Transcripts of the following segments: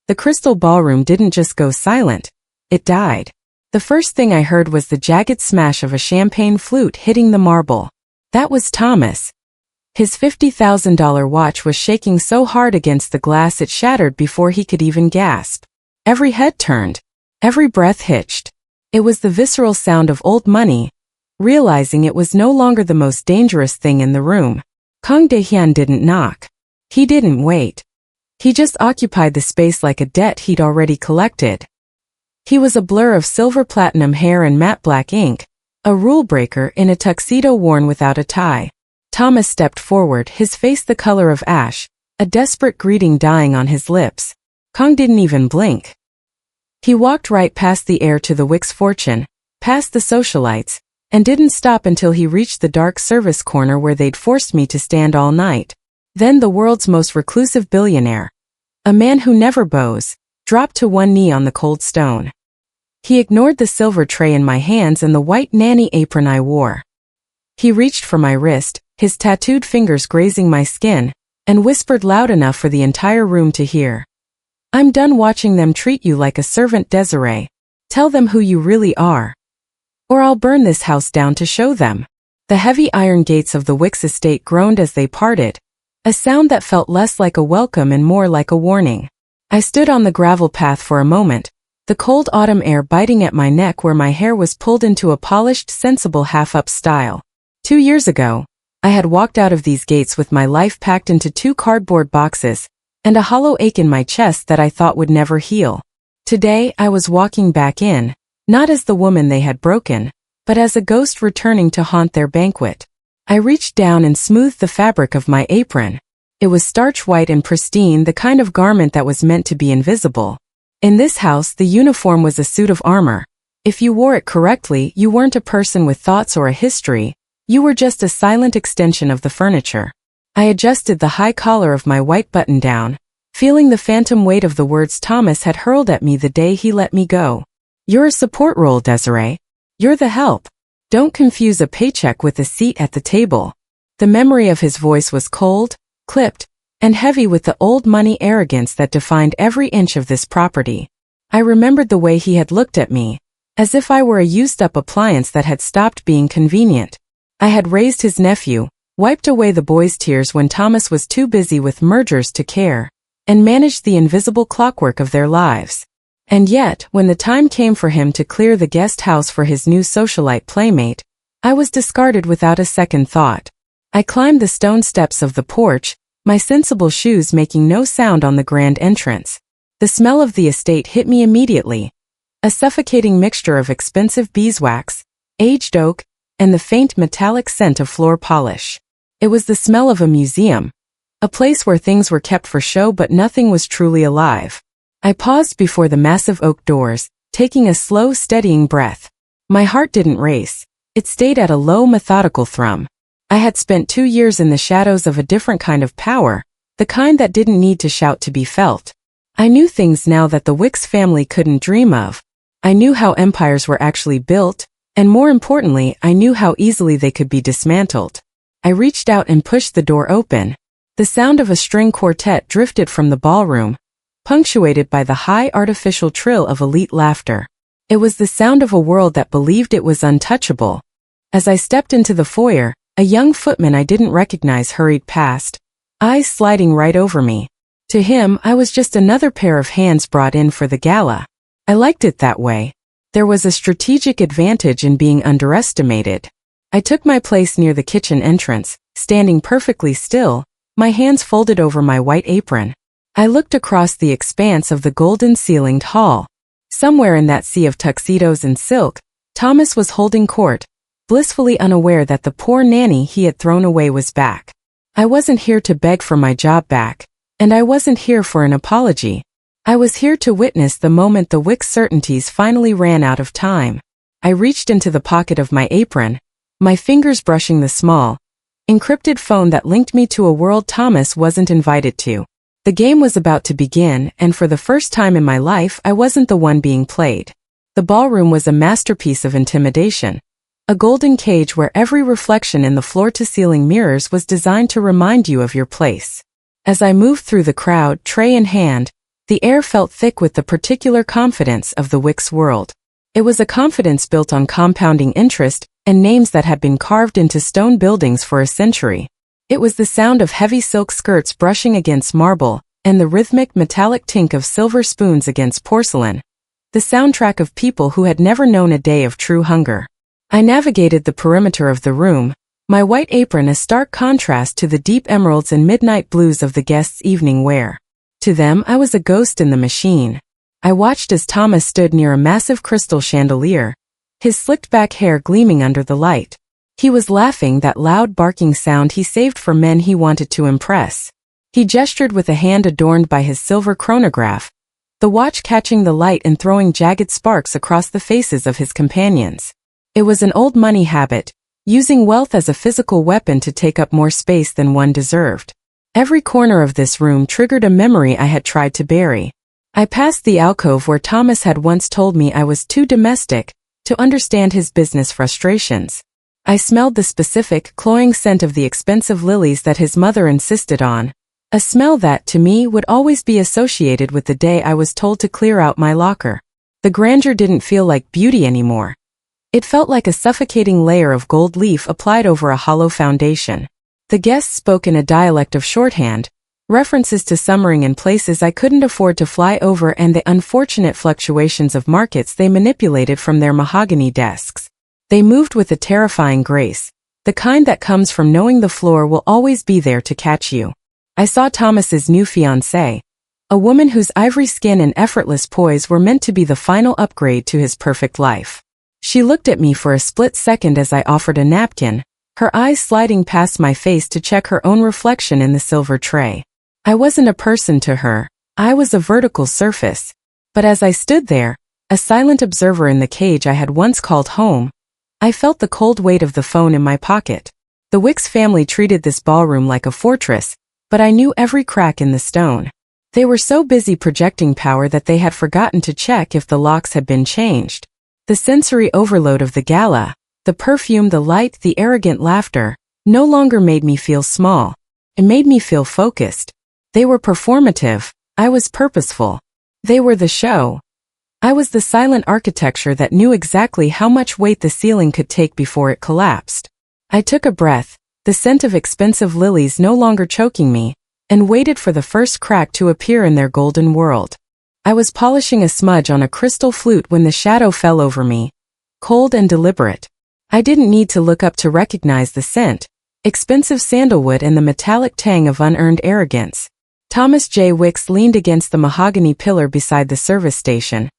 The crystal ballroom didn't just go silent. It died. The first thing I heard was the jagged smash of a champagne flute hitting the marble. That was Thomas. His $50,000 watch was shaking so hard against the glass it shattered before he could even gasp. Every head turned. Every breath hitched. It was the visceral sound of old money, realizing it was no longer the most dangerous thing in the room. Kang Dae-hyun didn't knock. He didn't wait. He just occupied the space like a debt he'd already collected. He was a blur of silver platinum hair and matte black ink, a rule breaker in a tuxedo worn without a tie. Thomas stepped forward, his face the color of ash, a desperate greeting dying on his lips. Kang didn't even blink. He walked right past the heir to the Wicks fortune, past the socialites, and didn't stop until he reached the dark service corner where they'd forced me to stand all night. Then the world's most reclusive billionaire, a man who never bows, dropped to one knee on the cold stone. He ignored the silver tray in my hands and the white nanny apron I wore. He reached for my wrist, his tattooed fingers grazing my skin, and whispered loud enough for the entire room to hear. "I'm done watching them treat you like a servant, Desiree. Tell them who you really are. Or I'll burn this house down to show them." The heavy iron gates of the Wicks estate groaned as they parted, a sound that felt less like a welcome and more like a warning. I stood on the gravel path for a moment, the cold autumn air biting at my neck where my hair was pulled into a polished, sensible half-up style. 2 years ago, I had walked out of these gates with my life packed into 2 cardboard boxes, and a hollow ache in my chest that I thought would never heal. Today, I was walking back in, not as the woman they had broken, but as a ghost returning to haunt their banquet. I reached down and smoothed the fabric of my apron. It was starch white and pristine, the kind of garment that was meant to be invisible. In this house, the uniform was a suit of armor. If you wore it correctly, you weren't a person with thoughts or a history. You were just a silent extension of the furniture. I adjusted the high collar of my white button-down, feeling the phantom weight of the words Thomas had hurled at me the day he let me go. "You're a support role, Desiree. You're the help. Don't confuse a paycheck with a seat at the table." The memory of his voice was cold, clipped, and heavy with the old money arrogance that defined every inch of this property. I remembered the way he had looked at me, as if I were a used-up appliance that had stopped being convenient. I had raised his nephew, wiped away the boys' tears when Thomas was too busy with mergers to care, and managed the invisible clockwork of their lives. And yet, when the time came for him to clear the guest house for his new socialite playmate, I was discarded without a second thought. I climbed the stone steps of the porch, my sensible shoes making no sound on the grand entrance. The smell of the estate hit me immediately, a suffocating mixture of expensive beeswax, aged oak, and the faint metallic scent of floor polish. It was the smell of a museum, a place where things were kept for show but nothing was truly alive. I paused before the massive oak doors, taking a slow, steadying breath. My heart didn't race. It stayed at a low, methodical thrum. I had spent 2 years in the shadows of a different kind of power, the kind that didn't need to shout to be felt. I knew things now that the Wicks family couldn't dream of. I knew how empires were actually built, and more importantly, I knew how easily they could be dismantled. I reached out and pushed the door open. The sound of a string quartet drifted from the ballroom, punctuated by the high artificial trill of elite laughter. It was the sound of a world that believed it was untouchable. As I stepped into the foyer, a young footman I didn't recognize hurried past, eyes sliding right over me. To him, I was just another pair of hands brought in for the gala. I liked it that way. There was a strategic advantage in being underestimated. I took my place near the kitchen entrance, standing perfectly still, my hands folded over my white apron. I looked across the expanse of the golden-ceilinged hall. Somewhere in that sea of tuxedos and silk, Thomas was holding court, blissfully unaware that the poor nanny he had thrown away was back. I wasn't here to beg for my job back, and I wasn't here for an apology. I was here to witness the moment the Wicks certainties finally ran out of time. I reached into the pocket of my apron, my fingers brushing the small, encrypted phone that linked me to a world Thomas wasn't invited to. The game was about to begin, and for the first time in my life, I wasn't the one being played. The ballroom was a masterpiece of intimidation, a golden cage where every reflection in the floor-to-ceiling mirrors was designed to remind you of your place. As I moved through the crowd, tray in hand, The air felt thick with the particular confidence of the Wicks world. It was a confidence built on compounding interest and names that had been carved into stone buildings for a century. It was the sound of heavy silk skirts brushing against marble and the rhythmic metallic tink of silver spoons against porcelain. The soundtrack of people who had never known a day of true hunger. I navigated the perimeter of the room, my white apron a stark contrast to the deep emeralds and midnight blues of the guests' evening wear. To them I was a ghost in the machine. I watched as Thomas stood near a massive crystal chandelier, his slicked back hair gleaming under the light. He was laughing, that loud barking sound he saved for men he wanted to impress. He gestured with a hand adorned by his silver chronograph, the watch catching the light and throwing jagged sparks across the faces of his companions. It was an old money habit, using wealth as a physical weapon to take up more space than one deserved. Every corner of this room triggered a memory I had tried to bury. I passed the alcove where Thomas had once told me I was too domestic to understand his business frustrations. I smelled the specific, cloying scent of the expensive lilies that his mother insisted on, a smell that, to me, would always be associated with the day I was told to clear out my locker. The grandeur didn't feel like beauty anymore. It felt like a suffocating layer of gold leaf applied over a hollow foundation. The guests spoke in a dialect of shorthand, references to summering in places I couldn't afford to fly over and the unfortunate fluctuations of markets they manipulated from their mahogany desks. They moved with a terrifying grace, the kind that comes from knowing the floor will always be there to catch you. I saw Thomas's new fiancée, a woman whose ivory skin and effortless poise were meant to be the final upgrade to his perfect life. She looked at me for a split second as I offered a napkin, her eyes sliding past my face to check her own reflection in the silver tray. I wasn't a person to her, I was a vertical surface. But as I stood there, a silent observer in the cage I had once called home, I felt the cold weight of the phone in my pocket. The Wicks family treated this ballroom like a fortress, but I knew every crack in the stone. They were so busy projecting power that they had forgotten to check if the locks had been changed. The sensory overload of the gala, the perfume, the light, the arrogant laughter, no longer made me feel small. It made me feel focused. They were performative, I was purposeful. They were the show. I was the silent architecture that knew exactly how much weight the ceiling could take before it collapsed. I took a breath, the scent of expensive lilies no longer choking me, and waited for the first crack to appear in their golden world. I was polishing a smudge on a crystal flute when the shadow fell over me, cold and deliberate. I didn't need to look up to recognize the scent, expensive sandalwood and the metallic tang of unearned arrogance. Thomas J. Wicks leaned against the mahogany pillar beside the service station,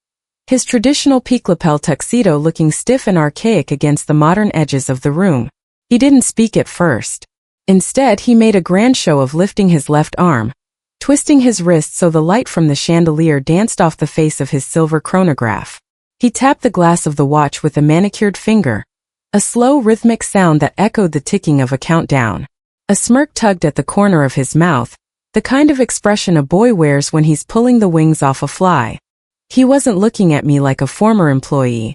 his traditional peak lapel tuxedo looking stiff and archaic against the modern edges of the room. He didn't speak at first. Instead, he made a grand show of lifting his left arm, twisting his wrist so the light from the chandelier danced off the face of his silver chronograph. He tapped the glass of the watch with a manicured finger, a slow rhythmic sound that echoed the ticking of a countdown. A smirk tugged at the corner of his mouth, the kind of expression a boy wears when he's pulling the wings off a fly. He wasn't looking at me like a former employee.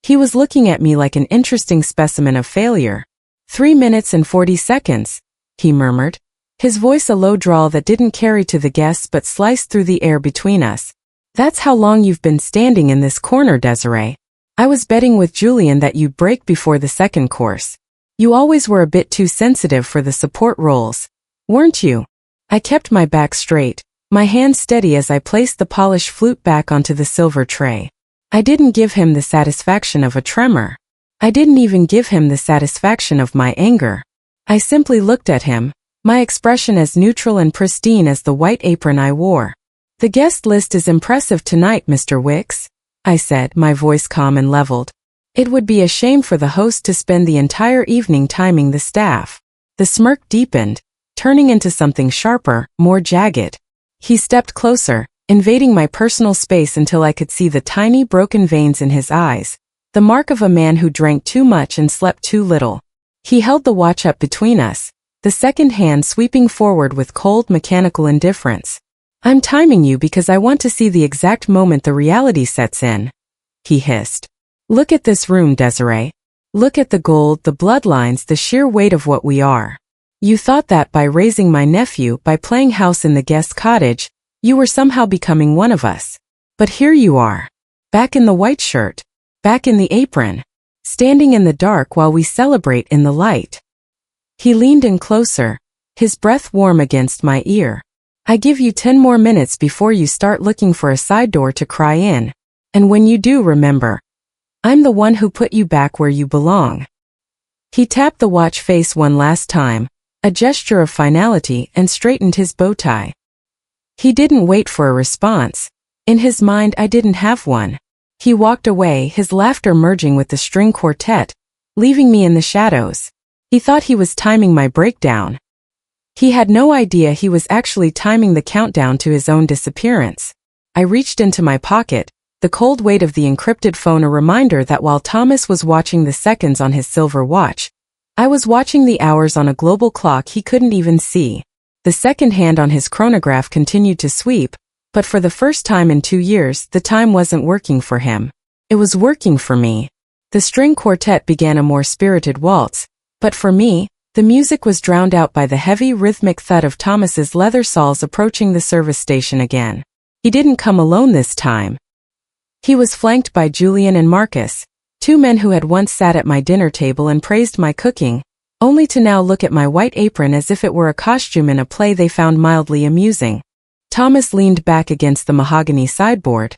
He was looking at me like an interesting specimen of failure. 3 minutes and 40 seconds, he murmured, his voice a low drawl that didn't carry to the guests but sliced through the air between us. That's how long you've been standing in this corner, Desiree. I was betting with Julian that you'd break before the second course. You always were a bit too sensitive for the support roles, weren't you? I kept my back straight, my hand steady as I placed the polished flute back onto the silver tray. I didn't give him the satisfaction of a tremor. I didn't even give him the satisfaction of my anger. I simply looked at him, my expression as neutral and pristine as the white apron I wore. The guest list is impressive tonight, Mr. Wicks, I said, my voice calm and leveled. It would be a shame for the host to spend the entire evening timing the staff. The smirk deepened, turning into something sharper, more jagged. He stepped closer, invading my personal space until I could see the tiny broken veins in his eyes, the mark of a man who drank too much and slept too little. He held the watch up between us, the second hand sweeping forward with cold mechanical indifference. I'm timing you because I want to see the exact moment the reality sets in, he hissed. Look at this room, Desiree. Look at the gold, the bloodlines, the sheer weight of what we are. You thought that by raising my nephew, by playing house in the guest cottage, You were somehow becoming one of us. But here you are. Back in the white shirt. Back in the apron. Standing in the dark while we celebrate in the light. He leaned in closer, his breath warm against my ear. I give you 10 more minutes before you start looking for a side door to cry in. And when you do, remember, I'm the one who put you back where you belong. He tapped the watch face one last time, a gesture of finality, and straightened his bow tie. He didn't wait for a response. In his mind, I didn't have one. He walked away, his laughter merging with the string quartet, leaving me in the shadows. He thought he was timing my breakdown. He had no idea he was actually timing the countdown to his own disappearance. I reached into my pocket, the cold weight of the encrypted phone a reminder that while Thomas was watching the seconds on his silver watch, I was watching the hours on a global clock he couldn't even see. The second hand on his chronograph continued to sweep, but for the first time in 2 years, the time wasn't working for him. It was working for me. The string quartet began a more spirited waltz, but for me, the music was drowned out by the heavy rhythmic thud of Thomas's leather soles approaching the service station again. He didn't come alone this time. He was flanked by Julian and Marcus, 2 men who had once sat at my dinner table and praised my cooking, only to now look at my white apron as if it were a costume in a play they found mildly amusing. Thomas leaned back against the mahogany sideboard,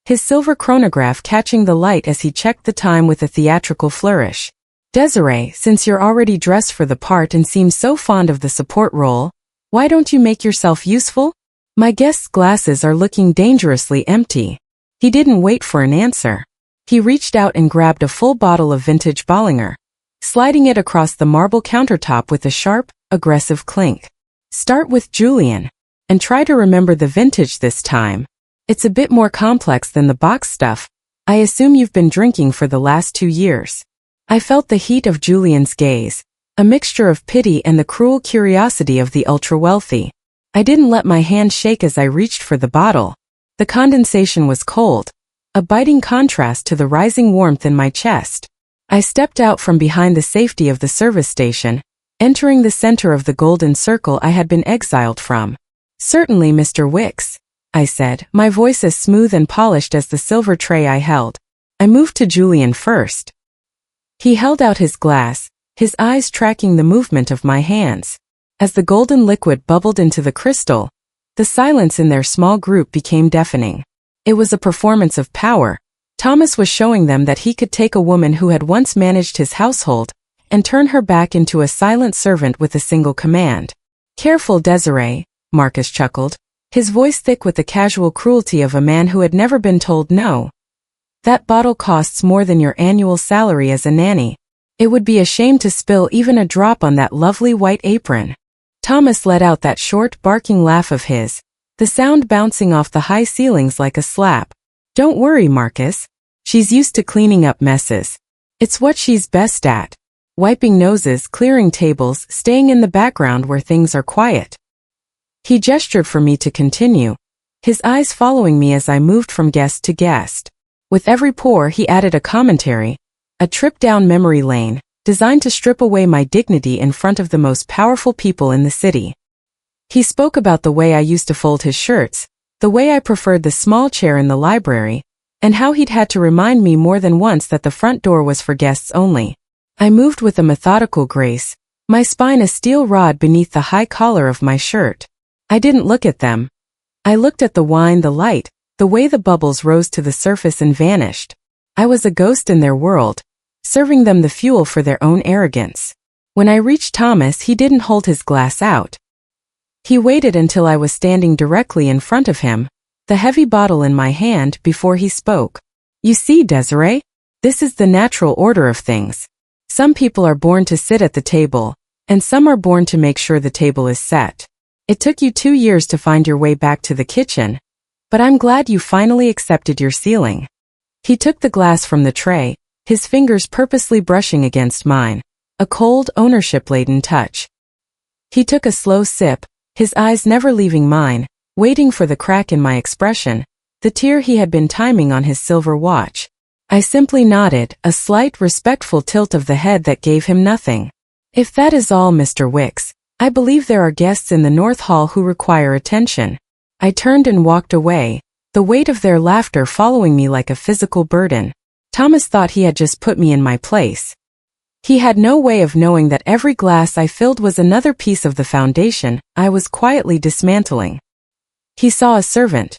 his silver chronograph catching the light as he checked the time with a theatrical flourish. Desiree, since you're already dressed for the part and seem so fond of the support role, why don't you make yourself useful? My guest's glasses are looking dangerously empty. He didn't wait for an answer. He reached out and grabbed a full bottle of vintage Bollinger, sliding it across the marble countertop with a sharp, aggressive clink. Start with Julian, and try to remember the vintage this time. It's a bit more complex than the box stuff. I assume you've been drinking for the last 2 years. I felt the heat of Julian's gaze, a mixture of pity and the cruel curiosity of the ultra-wealthy. I didn't let my hand shake as I reached for the bottle. The condensation was cold, a biting contrast to the rising warmth in my chest. I stepped out from behind the safety of the service station, entering the center of the golden circle I had been exiled from. Certainly, Mr. Wicks, I said, my voice as smooth and polished as the silver tray I held. I moved to Julian first. He held out his glass, his eyes tracking the movement of my hands. As the golden liquid bubbled into the crystal, the silence in their small group became deafening. It was a performance of power. Thomas was showing them that he could take a woman who had once managed his household and turn her back into a silent servant with a single command. Careful, Desiree, Marcus chuckled, his voice thick with the casual cruelty of a man who had never been told no. That bottle costs more than your annual salary as a nanny. It would be a shame to spill even a drop on that lovely white apron. Thomas let out that short, barking laugh of his, the sound bouncing off the high ceilings like a slap. Don't worry, Marcus. She's used to cleaning up messes. It's what she's best at. Wiping noses, clearing tables, staying in the background where things are quiet. He gestured for me to continue, his eyes following me as I moved from guest to guest. With every pour he added a commentary, a trip down memory lane, designed to strip away my dignity in front of the most powerful people in the city. He spoke about the way I used to fold his shirts, the way I preferred the small chair in the library, and how he'd had to remind me more than once that the front door was for guests only. I moved with a methodical grace, my spine a steel rod beneath the high collar of my shirt. I didn't look at them. I looked at the wine, the light, the way the bubbles rose to the surface and vanished. I was a ghost in their world, serving them the fuel for their own arrogance. When I reached Thomas, he didn't hold his glass out. He waited until I was standing directly in front of him, the heavy bottle in my hand, before he spoke. You see, Desiree, this is the natural order of things. Some people are born to sit at the table, and some are born to make sure the table is set. It took you 2 years to find your way back to the kitchen, but I'm glad you finally accepted your ceiling. He took the glass from the tray, his fingers purposely brushing against mine, a cold, ownership-laden touch. He took a slow sip, his eyes never leaving mine, waiting for the crack in my expression, the tear he had been timing on his silver watch. I simply nodded, a slight, respectful tilt of the head that gave him nothing. If that is all, Mr. Wicks, I believe there are guests in the North Hall who require attention. I turned and walked away, the weight of their laughter following me like a physical burden. Thomas thought he had just put me in my place. He had no way of knowing that every glass I filled was another piece of the foundation I was quietly dismantling. He saw a servant.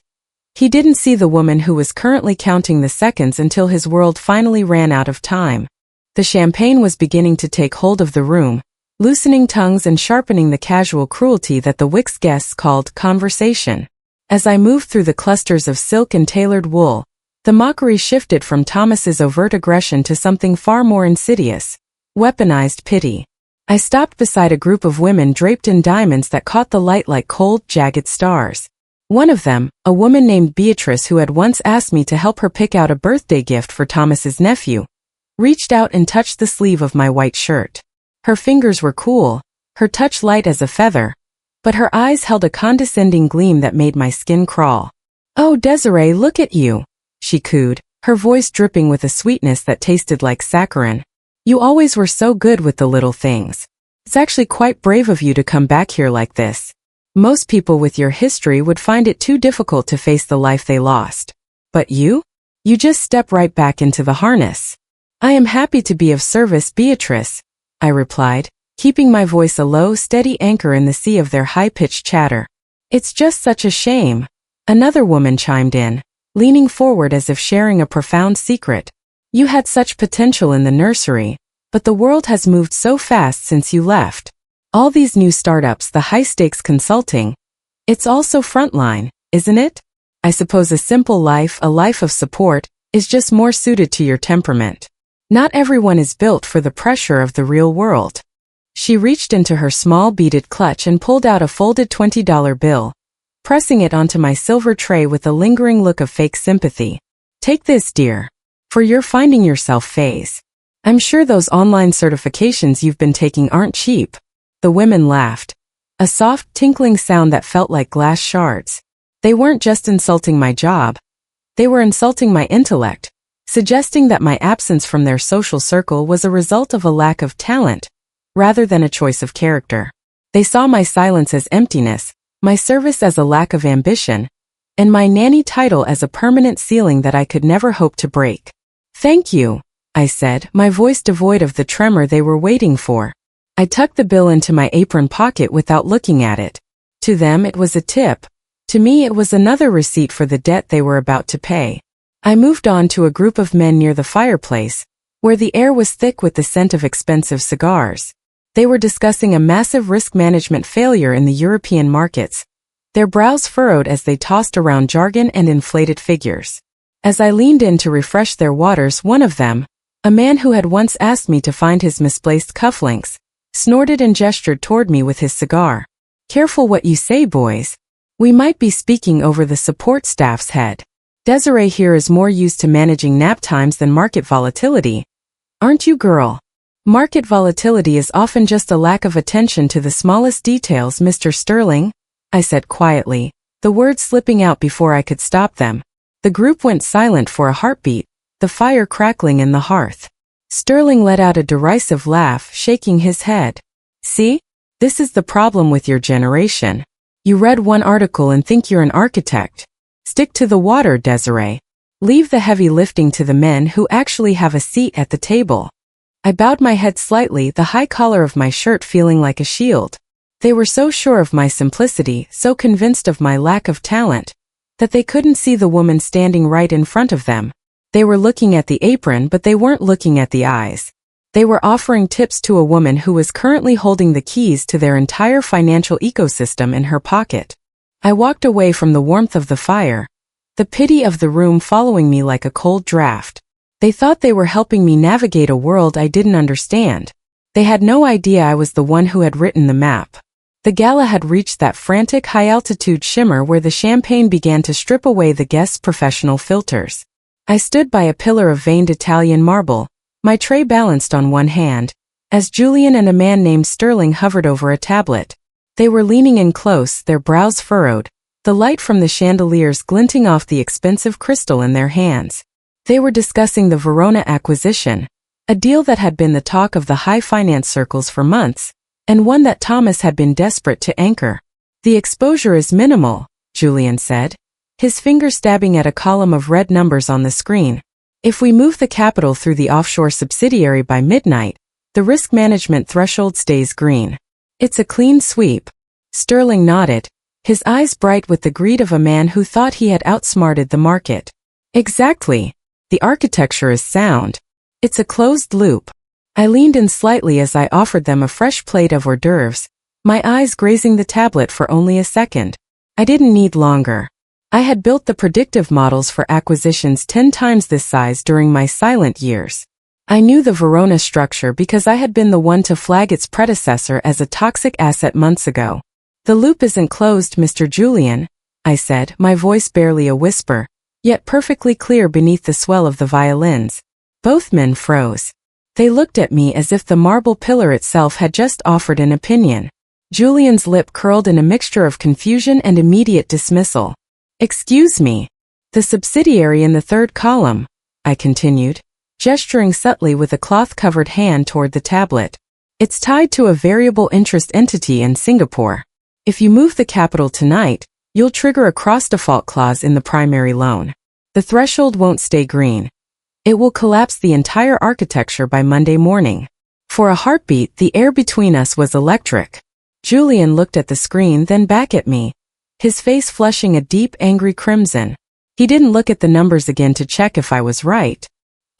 He didn't see the woman who was currently counting the seconds until his world finally ran out of time. The champagne was beginning to take hold of the room, loosening tongues and sharpening the casual cruelty that the Wicks guests called conversation. As I moved through the clusters of silk and tailored wool, the mockery shifted from Thomas's overt aggression to something far more insidious. Weaponized pity. I stopped beside a group of women draped in diamonds that caught the light like cold, jagged stars. One of them, a woman named Beatrice who had once asked me to help her pick out a birthday gift for Thomas's nephew, reached out and touched the sleeve of my white shirt. Her fingers were cool, her touch light as a feather, but her eyes held a condescending gleam that made my skin crawl. "Oh, Desiree, look at you," she cooed, her voice dripping with a sweetness that tasted like saccharin. "You always were so good with the little things. It's actually quite brave of you to come back here like this. Most people with your history would find it too difficult to face the life they lost. But you? You just step right back into the harness." "I am happy to be of service, Beatrice," I replied, keeping my voice a low, steady anchor in the sea of their high-pitched chatter. "It's just such a shame," another woman chimed in, leaning forward as if sharing a profound secret. "You had such potential in the nursery, but the world has moved so fast since you left. All these new startups, the high-stakes consulting. It's also frontline, isn't it? I suppose a simple life, a life of support, is just more suited to your temperament. Not everyone is built for the pressure of the real world." She reached into her small beaded clutch and pulled out a folded $20 bill, pressing it onto my silver tray with a lingering look of fake sympathy. "Take this, dear. For your finding yourself phase. I'm sure those online certifications you've been taking aren't cheap." The women laughed, a soft, tinkling sound that felt like glass shards. They weren't just insulting my job. They were insulting my intellect, suggesting that my absence from their social circle was a result of a lack of talent, rather than a choice of character. They saw my silence as emptiness, my service as a lack of ambition, and my nanny title as a permanent ceiling that I could never hope to break. "Thank you," I said, my voice devoid of the tremor they were waiting for. I tucked the bill into my apron pocket without looking at it. To them it was a tip. To me it was another receipt for the debt they were about to pay. I moved on to a group of men near the fireplace, where the air was thick with the scent of expensive cigars. They were discussing a massive risk management failure in the European markets, their brows furrowed as they tossed around jargon and inflated figures. As I leaned in to refresh their waters, one of them, a man who had once asked me to find his misplaced cufflinks, snorted and gestured toward me with his cigar. "Careful what you say, boys. We might be speaking over the support staff's head. Desiree here is more used to managing nap times than market volatility. Aren't you, girl? Market volatility is often just a lack of attention to the smallest details, Mr. Sterling," I said quietly, the words slipping out before I could stop them. The group went silent for a heartbeat, the fire crackling in the hearth. Sterling let out a derisive laugh, shaking his head. "See? This is the problem with your generation. You read one article and think you're an architect. Stick to the water, Desiree. Leave the heavy lifting to the men who actually have a seat at the table." I bowed my head slightly, the high collar of my shirt feeling like a shield. They were so sure of my simplicity, so convinced of my lack of talent, that they couldn't see the woman standing right in front of them. They were looking at the apron, but they weren't looking at the eyes. They were offering tips to a woman who was currently holding the keys to their entire financial ecosystem in her pocket. I walked away from the warmth of the fire, the pity of the room following me like a cold draft. They thought they were helping me navigate a world I didn't understand. They had no idea I was the one who had written the map. The gala had reached that frantic high-altitude shimmer where the champagne began to strip away the guests' professional filters. I stood by a pillar of veined Italian marble, my tray balanced on one hand, as Julian and a man named Sterling hovered over a tablet. They were leaning in close, their brows furrowed, the light from the chandeliers glinting off the expensive crystal in their hands. They were discussing the Verona acquisition, a deal that had been the talk of the high finance circles for months, and one that Thomas had been desperate to anchor. "The exposure is minimal," Julian said, his finger stabbing at a column of red numbers on the screen. If we move the capital through the offshore subsidiary by midnight, the risk management threshold stays green. It's a clean sweep. Sterling nodded, his eyes bright with the greed of a man who thought he had outsmarted the market. Exactly. The architecture is sound. It's a closed loop. I leaned in slightly as I offered them a fresh plate of hors d'oeuvres, my eyes grazing the tablet for only a second. I didn't need longer. I had built the predictive models for acquisitions 10 times this size during my silent years. I knew the Verona structure because I had been the one to flag its predecessor as a toxic asset months ago. The loop isn't closed, Mr. Julian, I said, my voice barely a whisper, yet perfectly clear beneath the swell of the violins. Both men froze. They looked at me as if the marble pillar itself had just offered an opinion. Julian's lip curled in a mixture of confusion and immediate dismissal. Excuse me. The subsidiary in the third column, I continued, gesturing subtly with a cloth-covered hand toward the tablet. It's tied to a variable interest entity in Singapore. If you move the capital tonight, you'll trigger a cross-default clause in the primary loan. The threshold won't stay green. It will collapse the entire architecture by Monday morning. For a heartbeat, the air between us was electric. Julian looked at the screen, then back at me, his face flushing a deep, angry crimson. He didn't look at the numbers again to check if I was right.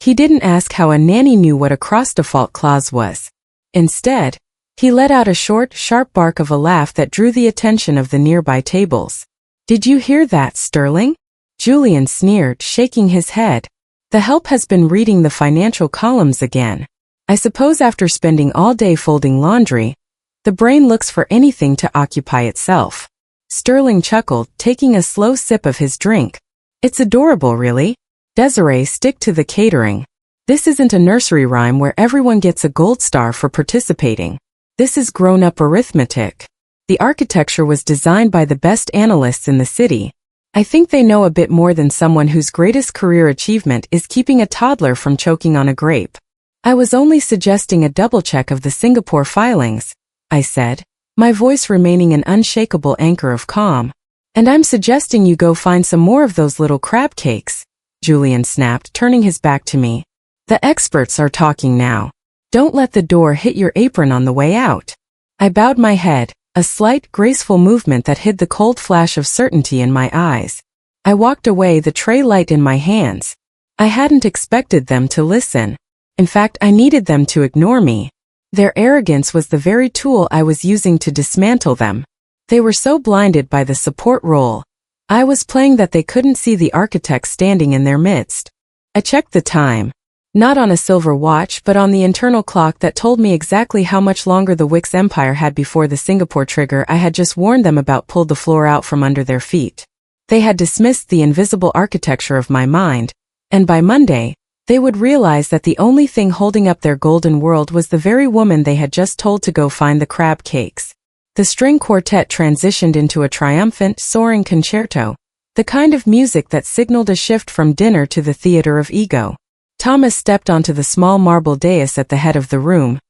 He didn't ask how a nanny knew what a cross-default clause was. Instead, he let out a short, sharp bark of a laugh that drew the attention of the nearby tables. Did you hear that, Sterling? Julian sneered, shaking his head. The help has been reading the financial columns again. I suppose after spending all day folding laundry, the brain looks for anything to occupy itself. Sterling chuckled, taking a slow sip of his drink. It's adorable, really. Desiree, stick to the catering. This isn't a nursery rhyme where everyone gets a gold star for participating. This is grown-up arithmetic. The architecture was designed by the best analysts in the city. I think they know a bit more than someone whose greatest career achievement is keeping a toddler from choking on a grape. I was only suggesting a double-check of the Singapore filings, I said, my voice remaining an unshakable anchor of calm. And I'm suggesting you go find some more of those little crab cakes, Julian snapped, turning his back to me. The experts are talking now. Don't let the door hit your apron on the way out. I bowed my head, a slight, graceful movement that hid the cold flash of certainty in my eyes. I walked away, the tray light in my hands. I hadn't expected them to listen. In fact, I needed them to ignore me. Their arrogance was the very tool I was using to dismantle them. They were so blinded by the support role I was playing that they couldn't see the architect standing in their midst. I checked the time. Not on a silver watch, but on the internal clock that told me exactly how much longer the Wicks empire had before the Singapore trigger I had just warned them about pulled the floor out from under their feet. They had dismissed the invisible architecture of my mind, and by Monday, they would realize that the only thing holding up their golden world was the very woman they had just told to go find the crab cakes. The string quartet transitioned into a triumphant, soaring concerto, the kind of music that signaled a shift from dinner to the theater of ego. Thomas stepped onto the small marble dais at the head of the room,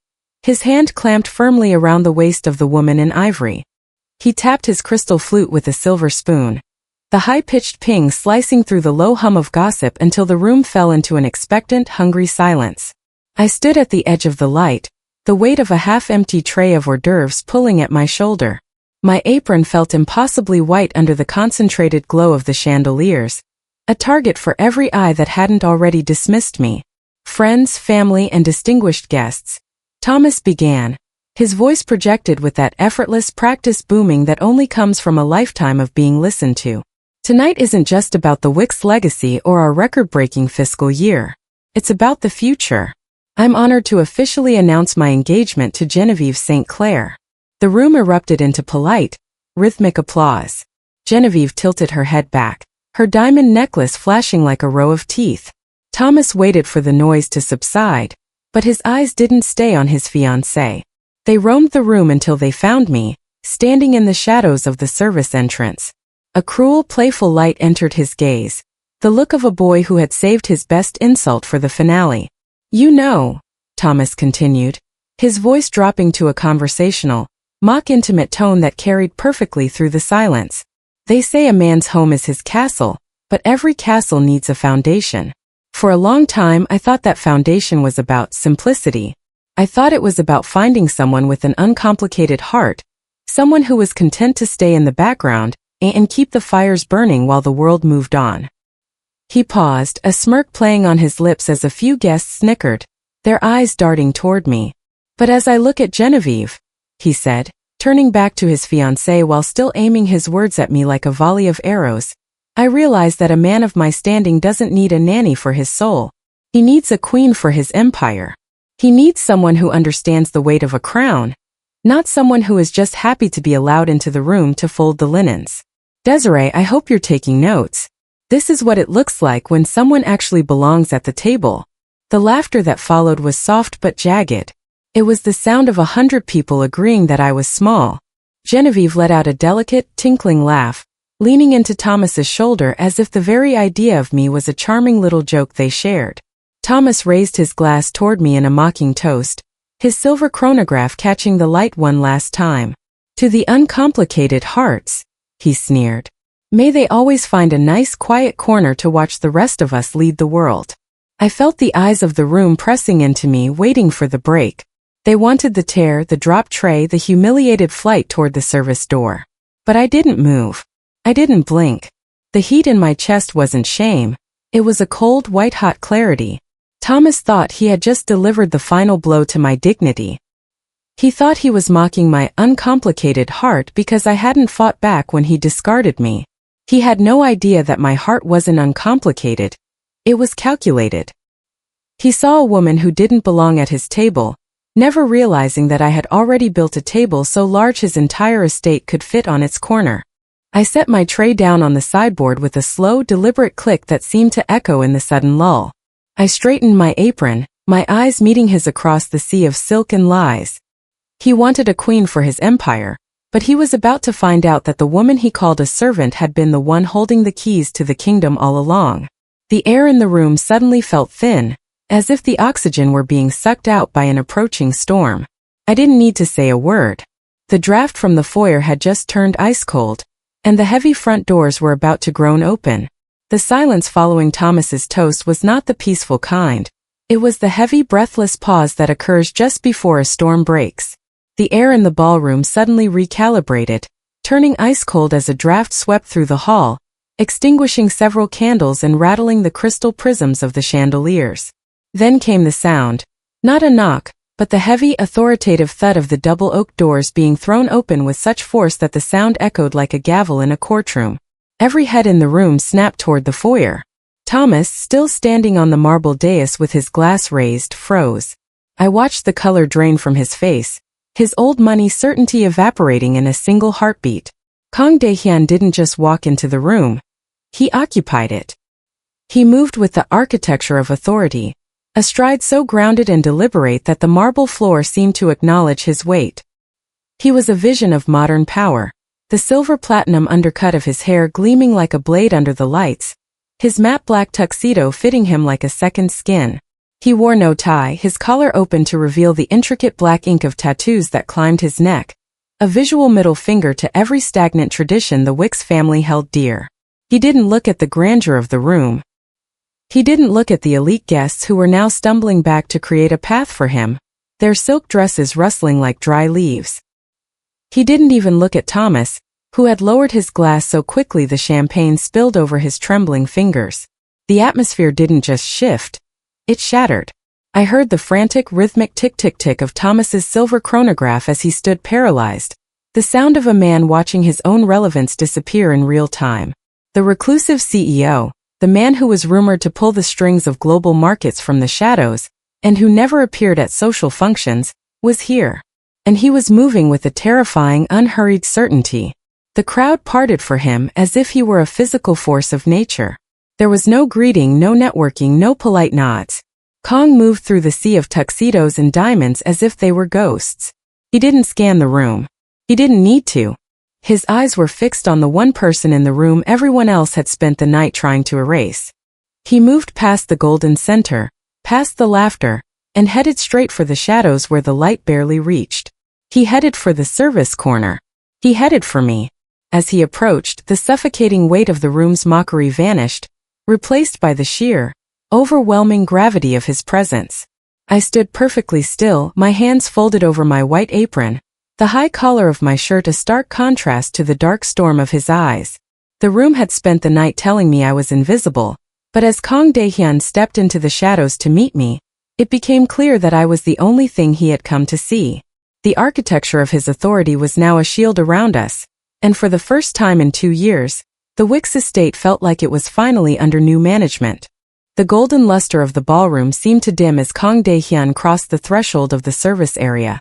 his hand clamped firmly around the waist of the woman in ivory. He tapped his crystal flute with a silver spoon, the high-pitched ping slicing through the low hum of gossip until the room fell into an expectant, hungry silence. I stood at the edge of the light, the weight of a half-empty tray of hors d'oeuvres pulling at my shoulder. My apron felt impossibly white under the concentrated glow of the chandeliers, a target for every eye that hadn't already dismissed me. Friends, family, and distinguished guests, Thomas began, his voice projected with that effortless practice booming that only comes from a lifetime of being listened to. Tonight isn't just about the Wicks legacy or our record-breaking fiscal year. It's about the future. I'm honored to officially announce my engagement to Genevieve St. Clair. The room erupted into polite, rhythmic applause. Genevieve tilted her head back, her diamond necklace flashing like a row of teeth. Thomas waited for the noise to subside, but his eyes didn't stay on his fiancée. They roamed the room until they found me, standing in the shadows of the service entrance. A cruel, playful light entered his gaze, the look of a boy who had saved his best insult for the finale. You know, Thomas continued, his voice dropping to a conversational, mock-intimate tone that carried perfectly through the silence. They say a man's home is his castle, but every castle needs a foundation. For a long time I thought that foundation was about simplicity. I thought it was about finding someone with an uncomplicated heart, someone who was content to stay in the background and keep the fires burning while the world moved on. He paused, a smirk playing on his lips as a few guests snickered, their eyes darting toward me. But as I look at Genevieve, he said, turning back to his fiancée while still aiming his words at me like a volley of arrows, I realize that a man of my standing doesn't need a nanny for his soul. He needs a queen for his empire. He needs someone who understands the weight of a crown, not someone who is just happy to be allowed into the room to fold the linens. Desiree, I hope you're taking notes. This is what it looks like when someone actually belongs at the table. The laughter that followed was soft but jagged. It was the sound of 100 people agreeing that I was small. Genevieve let out a delicate, tinkling laugh, leaning into Thomas's shoulder as if the very idea of me was a charming little joke they shared. Thomas raised his glass toward me in a mocking toast, his silver chronograph catching the light one last time. To the uncomplicated hearts, he sneered. May they always find a nice quiet corner to watch the rest of us lead the world. I felt the eyes of the room pressing into me, waiting for the break. They wanted the tear, the drop tray, the humiliated flight toward the service door. But I didn't move. I didn't blink. The heat in my chest wasn't shame. It was a cold, white-hot clarity. Thomas thought he had just delivered the final blow to my dignity. He thought he was mocking my uncomplicated heart because I hadn't fought back when he discarded me. He had no idea that my heart wasn't uncomplicated. It was calculated. He saw a woman who didn't belong at his table, never realizing that I had already built a table so large his entire estate could fit on its corner. I set my tray down on the sideboard with a slow, deliberate click that seemed to echo in the sudden lull. I straightened my apron, my eyes meeting his across the sea of silk and lies. He wanted a queen for his empire, but he was about to find out that the woman he called a servant had been the one holding the keys to the kingdom all along. The air in the room suddenly felt thin, as if the oxygen were being sucked out by an approaching storm. I didn't need to say a word. The draft from the foyer had just turned ice cold, and the heavy front doors were about to groan open. The silence following Thomas's toast was not the peaceful kind. It was the heavy, breathless pause that occurs just before a storm breaks. The air in the ballroom suddenly recalibrated, turning ice cold as a draft swept through the hall, extinguishing several candles and rattling the crystal prisms of the chandeliers. Then came the sound, not a knock, but the heavy, authoritative thud of the double oak doors being thrown open with such force that the sound echoed like a gavel in a courtroom. Every head in the room snapped toward the foyer. Thomas, still standing on the marble dais with his glass raised, froze. I watched the color drain from his face, his old money certainty evaporating in a single heartbeat. Kang Dae-hyun didn't just walk into the room. He occupied it. He moved with the architecture of authority, a stride so grounded and deliberate that the marble floor seemed to acknowledge his weight. He was a vision of modern power, the silver platinum undercut of his hair gleaming like a blade under the lights, his matte black tuxedo fitting him like a second skin. He wore no tie, his collar open to reveal the intricate black ink of tattoos that climbed his neck, a visual middle finger to every stagnant tradition the Wicks family held dear. He didn't look at the grandeur of the room. He didn't look at the elite guests who were now stumbling back to create a path for him, their silk dresses rustling like dry leaves. He didn't even look at Thomas, who had lowered his glass so quickly the champagne spilled over his trembling fingers. The atmosphere didn't just shift, it shattered. I heard the frantic, rhythmic tick-tick-tick of Thomas's silver chronograph as he stood paralyzed, the sound of a man watching his own relevance disappear in real time. The Reclusive CEO, the man who was rumored to pull the strings of global markets from the shadows, and who never appeared at social functions, was here. And he was moving with a terrifying, unhurried certainty. The crowd parted for him as if he were a physical force of nature. There was no greeting, no networking, no polite nods. Kang moved through the sea of tuxedos and diamonds as if they were ghosts. He didn't scan the room. He didn't need to. His eyes were fixed on the one person in the room everyone else had spent the night trying to erase. He moved past the golden center, past the laughter, and headed straight for the shadows where the light barely reached. He headed for the service corner. He headed for me. As he approached, the suffocating weight of the room's mockery vanished, replaced by the sheer, overwhelming gravity of his presence. I stood perfectly still, my hands folded over my white apron, the high collar of my shirt a stark contrast to the dark storm of his eyes. The room had spent the night telling me I was invisible, but as Kang Dae-hyun stepped into the shadows to meet me, it became clear that I was the only thing he had come to see. The architecture of his authority was now a shield around us, and for the first time in 2 years, the Wicks estate felt like it was finally under new management. The golden luster of the ballroom seemed to dim as Kang Dae-hyun crossed the threshold of the service area,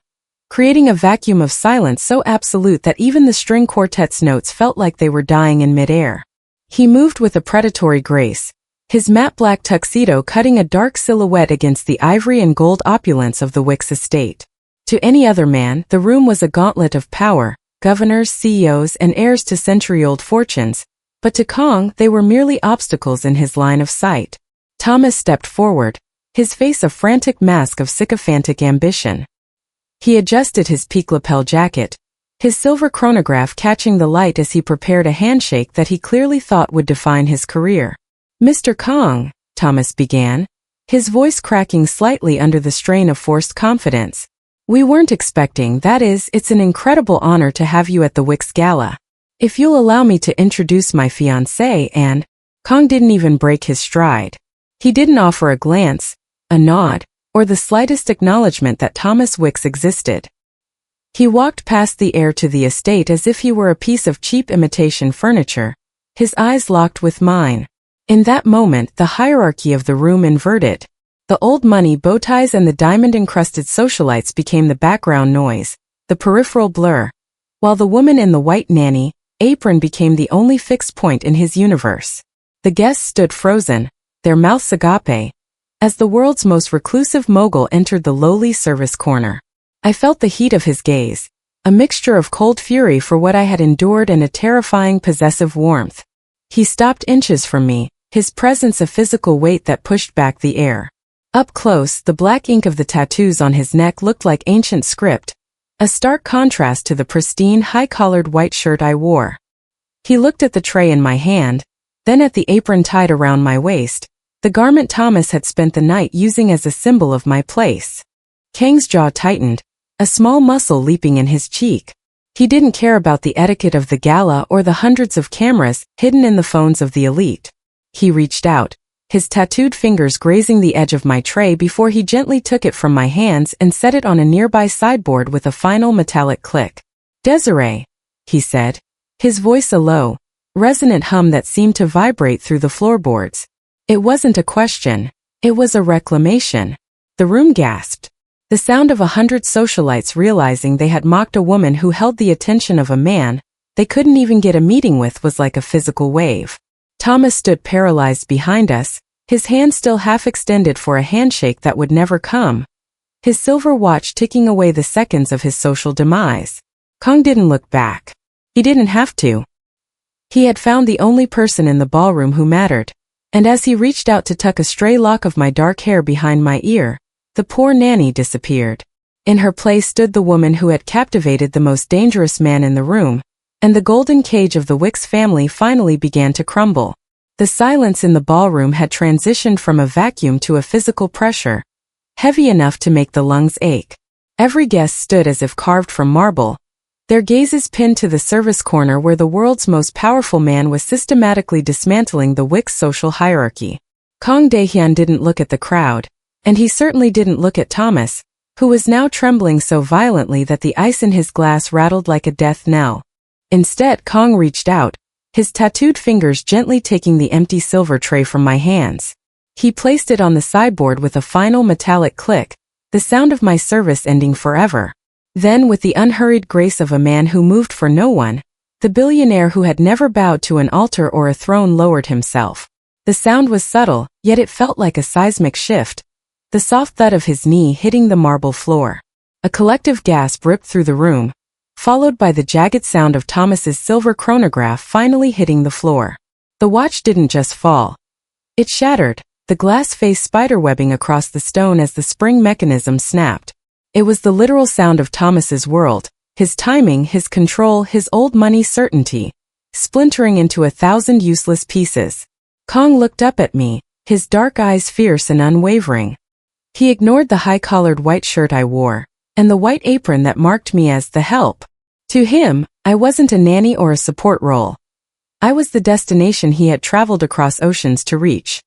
creating a vacuum of silence so absolute that even the string quartet's notes felt like they were dying in midair. He moved with a predatory grace, his matte black tuxedo cutting a dark silhouette against the ivory and gold opulence of the Wicks estate. To any other man, the room was a gauntlet of power, governors, CEOs, and heirs to century-old fortunes, but to Kang, they were merely obstacles in his line of sight. Thomas stepped forward, his face a frantic mask of sycophantic ambition. He adjusted his peak lapel jacket, his silver chronograph catching the light as he prepared a handshake that he clearly thought would define his career. "Mr. Kang," Thomas began, his voice cracking slightly under the strain of forced confidence. "We weren't expecting, that is, it's an incredible honor to have you at the Wicks Gala. If you'll allow me to introduce my fiancée and—" Kang didn't even break his stride. He didn't offer a glance, a nod, or the slightest acknowledgement that Thomas Wicks existed. He walked past the heir to the estate as if he were a piece of cheap imitation furniture, his eyes locked with mine. In that moment, the hierarchy of the room inverted. The old money bow ties and the diamond-encrusted socialites became the background noise, the peripheral blur, while the woman in the white nanny apron became the only fixed point in his universe. The guests stood frozen, their mouths agape, as the world's most reclusive mogul entered the lowly service corner. I felt the heat of his gaze, a mixture of cold fury for what I had endured and a terrifying possessive warmth. He stopped inches from me, his presence a physical weight that pushed back the air. Up close, the black ink of the tattoos on his neck looked like ancient script, a stark contrast to the pristine, high-collared white shirt I wore. He looked at the tray in my hand, then at the apron tied around my waist, the garment Thomas had spent the night using as a symbol of my place. Kang's jaw tightened, a small muscle leaping in his cheek. He didn't care about the etiquette of the gala or the hundreds of cameras hidden in the phones of the elite. He reached out, his tattooed fingers grazing the edge of my tray before he gently took it from my hands and set it on a nearby sideboard with a final metallic click. "Desiree," he said, his voice a low, resonant hum that seemed to vibrate through the floorboards. It wasn't a question, it was a reclamation. The room gasped. The sound of 100 socialites realizing they had mocked a woman who held the attention of a man they couldn't even get a meeting with was like a physical wave. Thomas stood paralyzed behind us, his hand still half extended for a handshake that would never come, his silver watch ticking away the seconds of his social demise. Kang didn't look back. He didn't have to. He had found the only person in the ballroom who mattered, and as he reached out to tuck a stray lock of my dark hair behind my ear, the poor nanny disappeared. In her place stood the woman who had captivated the most dangerous man in the room, and the golden cage of the Wicks family finally began to crumble. The silence in the ballroom had transitioned from a vacuum to a physical pressure, heavy enough to make the lungs ache. Every guest stood as if carved from marble, their gazes pinned to the service corner where the world's most powerful man was systematically dismantling the Wicks social hierarchy. Kang Dae-hyun didn't look at the crowd, and he certainly didn't look at Thomas, who was now trembling so violently that the ice in his glass rattled like a death knell. Instead, Kang reached out, his tattooed fingers gently taking the empty silver tray from my hands. He placed it on the sideboard with a final metallic click, the sound of my service ending forever. Then, with the unhurried grace of a man who moved for no one, the billionaire who had never bowed to an altar or a throne lowered himself. The sound was subtle, yet it felt like a seismic shift, the soft thud of his knee hitting the marble floor. A collective gasp ripped through the room, followed by the jagged sound of Thomas's silver chronograph finally hitting the floor. The watch didn't just fall. It shattered, the glass face spiderwebbing across the stone as the spring mechanism snapped. It was the literal sound of Thomas's world, his timing, his control, his old money certainty, splintering into 1,000 useless pieces. Kang looked up at me, his dark eyes fierce and unwavering. He ignored the high-collared white shirt I wore, and the white apron that marked me as the help. To him, I wasn't a nanny or a support role. I was the destination he had traveled across oceans to reach.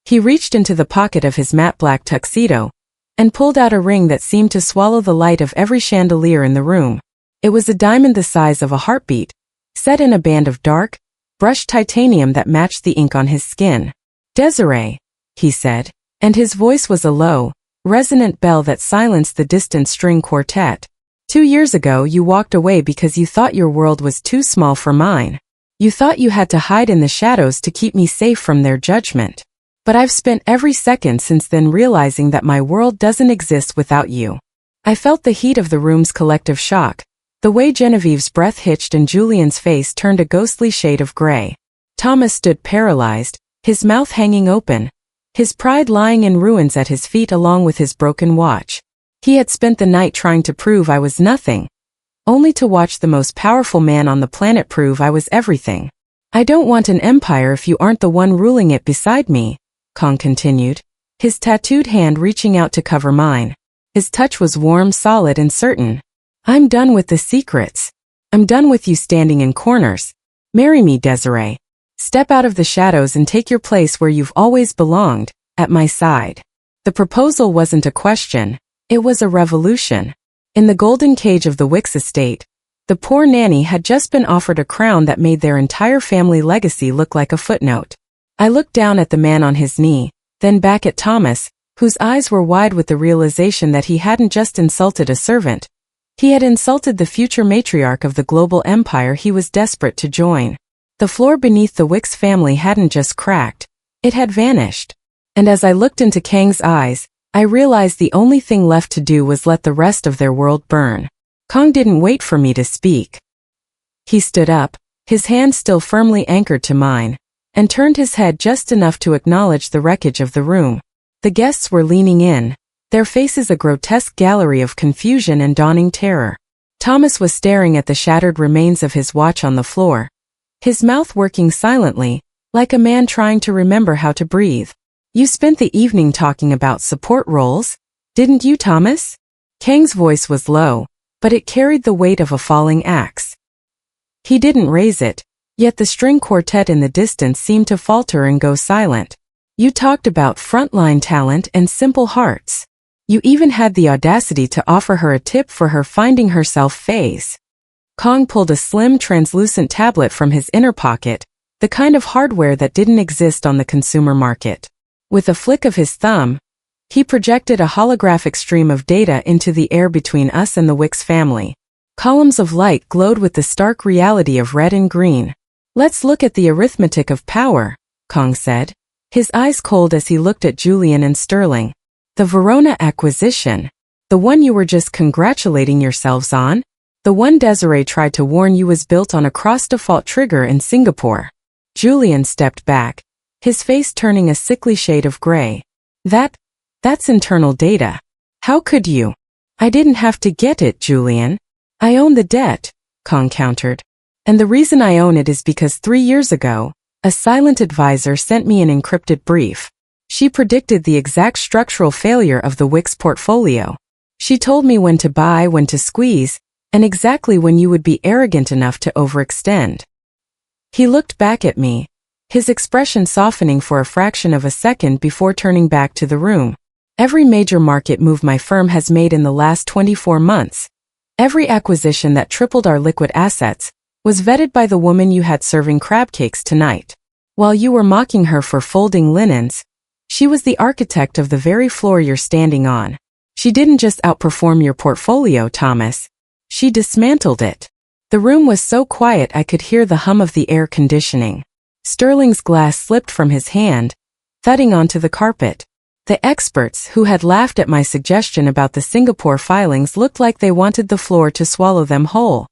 He reached into the pocket of his matte black tuxedo, and pulled out a ring that seemed to swallow the light of every chandelier in the room. It was a diamond the size of a heartbeat, set in a band of dark, brushed titanium that matched the ink on his skin. "Desiree," he said, and his voice was a low, resonant bell that silenced the distant string quartet. "2 years ago you walked away because you thought your world was too small for mine. You thought you had to hide in the shadows to keep me safe from their judgment. But I've spent every second since then realizing that my world doesn't exist without you." I felt the heat of the room's collective shock, the way Genevieve's breath hitched and Julian's face turned a ghostly shade of gray. Thomas stood paralyzed, his mouth hanging open, his pride lying in ruins at his feet along with his broken watch. He had spent the night trying to prove I was nothing, only to watch the most powerful man on the planet prove I was everything. "I don't want an empire if you aren't the one ruling it beside me," Kang continued, his tattooed hand reaching out to cover mine. His touch was warm, solid, and certain. "I'm done with the secrets. I'm done with you standing in corners. Marry me, Desiree. Step out of the shadows and take your place where you've always belonged, at my side." The proposal wasn't a question, it was a revolution. In the golden cage of the Wicks estate, the poor nanny had just been offered a crown that made their entire family legacy look like a footnote. I looked down at the man on his knee, then back at Thomas, whose eyes were wide with the realization that he hadn't just insulted a servant. He had insulted the future matriarch of the global empire he was desperate to join. The floor beneath the Wicks family hadn't just cracked, it had vanished. And as I looked into Kang's eyes, I realized the only thing left to do was let the rest of their world burn. Kang didn't wait for me to speak. He stood up, his hand still firmly anchored to mine, and turned his head just enough to acknowledge the wreckage of the room. The guests were leaning in, their faces a grotesque gallery of confusion and dawning terror. Thomas was staring at the shattered remains of his watch on the floor, his mouth working silently, like a man trying to remember how to breathe. "You spent the evening talking about support roles, didn't you, Thomas?" Kang's voice was low, but it carried the weight of a falling axe. He didn't raise it, yet the string quartet in the distance seemed to falter and go silent. "You talked about frontline talent and simple hearts. You even had the audacity to offer her a tip for her finding herself phase." Kang pulled a slim translucent tablet from his inner pocket, the kind of hardware that didn't exist on the consumer market. With a flick of his thumb, he projected a holographic stream of data into the air between us and the Wicks family. Columns of light glowed with the stark reality of red and green. "Let's look at the arithmetic of power," Kang said, his eyes cold as he looked at Julian and Sterling. "The Verona acquisition, the one you were just congratulating yourselves on? The one Desiree tried to warn you was built on a cross-default trigger in Singapore." Julian stepped back, his face turning a sickly shade of gray. That's internal data. How could you?" "I didn't have to get it, Julian. I own the debt," Kang countered. "And the reason I own it is because 3 years ago, a silent advisor sent me an encrypted brief. She predicted the exact structural failure of the Wicks portfolio. She told me when to buy, when to squeeze, and exactly when you would be arrogant enough to overextend." He looked back at me, his expression softening for a fraction of a second before turning back to the room. "Every major market move my firm has made in the last 24 months, every acquisition that tripled our liquid assets, was vetted by the woman you had serving crab cakes tonight. While you were mocking her for folding linens, she was the architect of the very floor you're standing on. She didn't just outperform your portfolio, Thomas. She dismantled it." The room was so quiet I could hear the hum of the air conditioning. Sterling's glass slipped from his hand, thudding onto the carpet. The experts who had laughed at my suggestion about the Singapore filings looked like they wanted the floor to swallow them whole.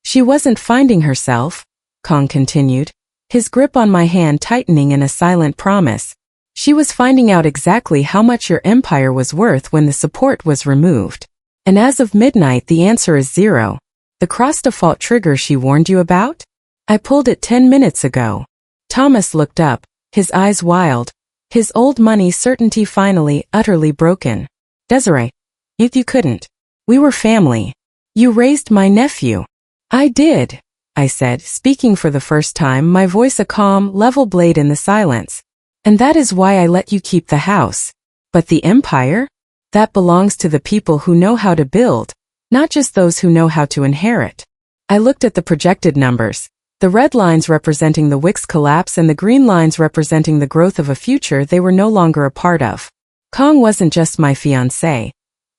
"She wasn't finding herself," Kang continued, his grip on my hand tightening in a silent promise. "She was finding out exactly how much your empire was worth when the support was removed. And as of midnight the answer is 0. The cross-default trigger she warned you about? I pulled it 10 minutes ago. Thomas looked up, his eyes wild, his old money certainty finally utterly broken. Desiree, if you couldn't. We were family. You raised my nephew. I did, I said, speaking for the first time, my voice a calm, level blade in the silence. And that is why I let you keep the house. But the empire? That belongs to the people who know how to build, not just those who know how to inherit. I looked at the projected numbers, the red lines representing the Wicks collapse and the green lines representing the growth of a future they were no longer a part of. Kang wasn't just my fiancé.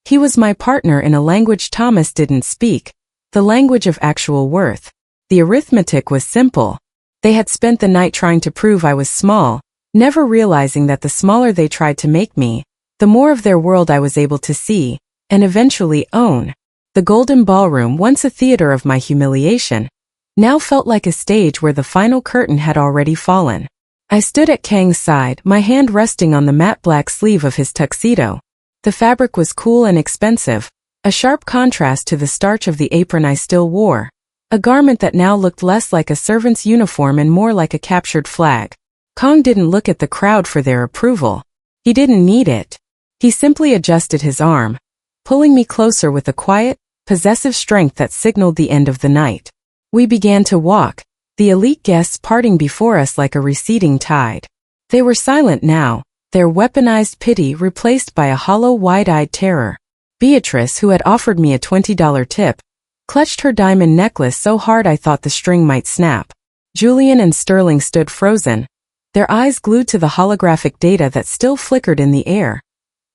He was my partner in a language Thomas didn't speak, the language of actual worth. The arithmetic was simple. They had spent the night trying to prove I was small, never realizing that the smaller they tried to make me, the more of their world I was able to see, and eventually own. The Golden Ballroom, once a theater of my humiliation, now felt like a stage where the final curtain had already fallen. I stood at Kang's side, my hand resting on the matte black sleeve of his tuxedo. The fabric was cool and expensive, a sharp contrast to the starch of the apron I still wore, a garment that now looked less like a servant's uniform and more like a captured flag. Kang didn't look at the crowd for their approval. He didn't need it. He simply adjusted his arm, pulling me closer with a quiet, possessive strength that signaled the end of the night. We began to walk, the elite guests parting before us like a receding tide. They were silent now, their weaponized pity replaced by a hollow, wide-eyed terror. Beatrice, who had offered me a $20 tip, clutched her diamond necklace so hard I thought the string might snap. Julian and Sterling stood frozen, their eyes glued to the holographic data that still flickered in the air,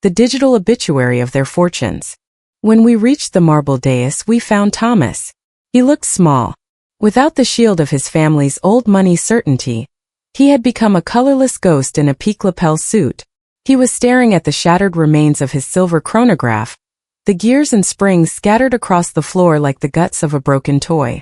the digital obituary of their fortunes. When we reached the marble dais, we found Thomas. He looked small. Without the shield of his family's old money certainty, he had become a colorless ghost in a peak lapel suit. He was staring at the shattered remains of his silver chronograph, the gears and springs scattered across the floor like the guts of a broken toy.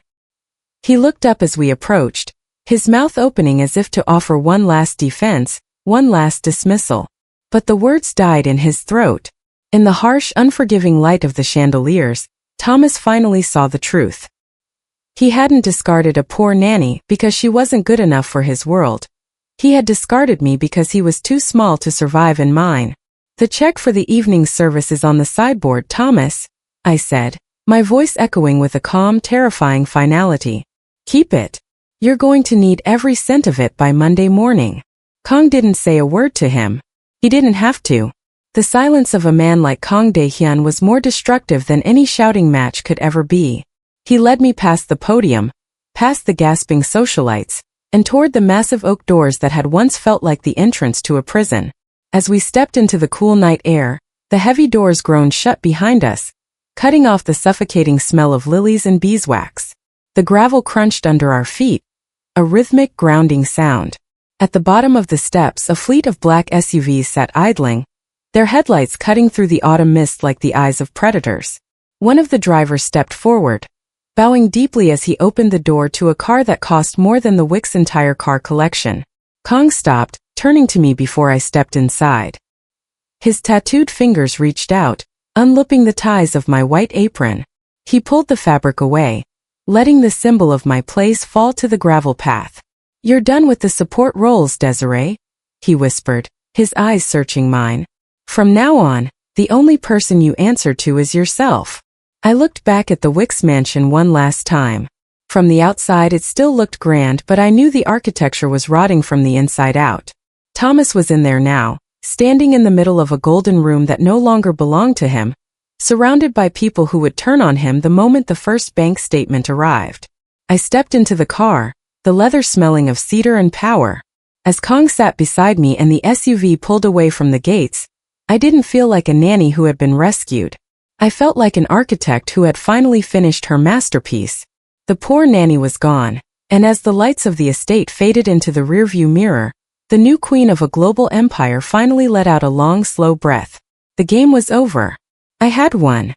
He looked up as we approached, his mouth opening as if to offer one last defense, one last dismissal. But the words died in his throat. In the harsh, unforgiving light of the chandeliers, Thomas finally saw the truth. He hadn't discarded a poor nanny because she wasn't good enough for his world. He had discarded me because he was too small to survive in mine. The check for the evening service is on the sideboard, Thomas, I said, my voice echoing with a calm, terrifying finality. Keep it. You're going to need every cent of it by Monday morning. Kang didn't say a word to him. He didn't have to. The silence of a man like Kang Dae-hyun was more destructive than any shouting match could ever be. He led me past the podium, past the gasping socialites, and toward the massive oak doors that had once felt like the entrance to a prison. As we stepped into the cool night air, the heavy doors groaned shut behind us, cutting off the suffocating smell of lilies and beeswax. The gravel crunched under our feet, a rhythmic grounding sound. At the bottom of the steps, a fleet of black SUVs sat idling, their headlights cutting through the autumn mist like the eyes of predators. One of the drivers stepped forward, bowing deeply as he opened the door to a car that cost more than the Wicks' entire car collection. Kang stopped, turning to me before I stepped inside. His tattooed fingers reached out, unlooping the ties of my white apron. He pulled the fabric away, letting the symbol of my place fall to the gravel path. You're done with the support roles, Desiree, he whispered, his eyes searching mine. From now on, the only person you answer to is yourself. I looked back at the Wicks mansion one last time. From the outside it still looked grand, but I knew the architecture was rotting from the inside out. Thomas was in there now, standing in the middle of a golden room that no longer belonged to him, surrounded by people who would turn on him the moment the first bank statement arrived. I stepped into the car, the leather smelling of cedar and power. As Kang sat beside me and the SUV pulled away from the gates, I didn't feel like a nanny who had been rescued. I felt like an architect who had finally finished her masterpiece. The poor nanny was gone, and as the lights of the estate faded into the rearview mirror, the new queen of a global empire finally let out a long, slow breath. The game was over. I had won.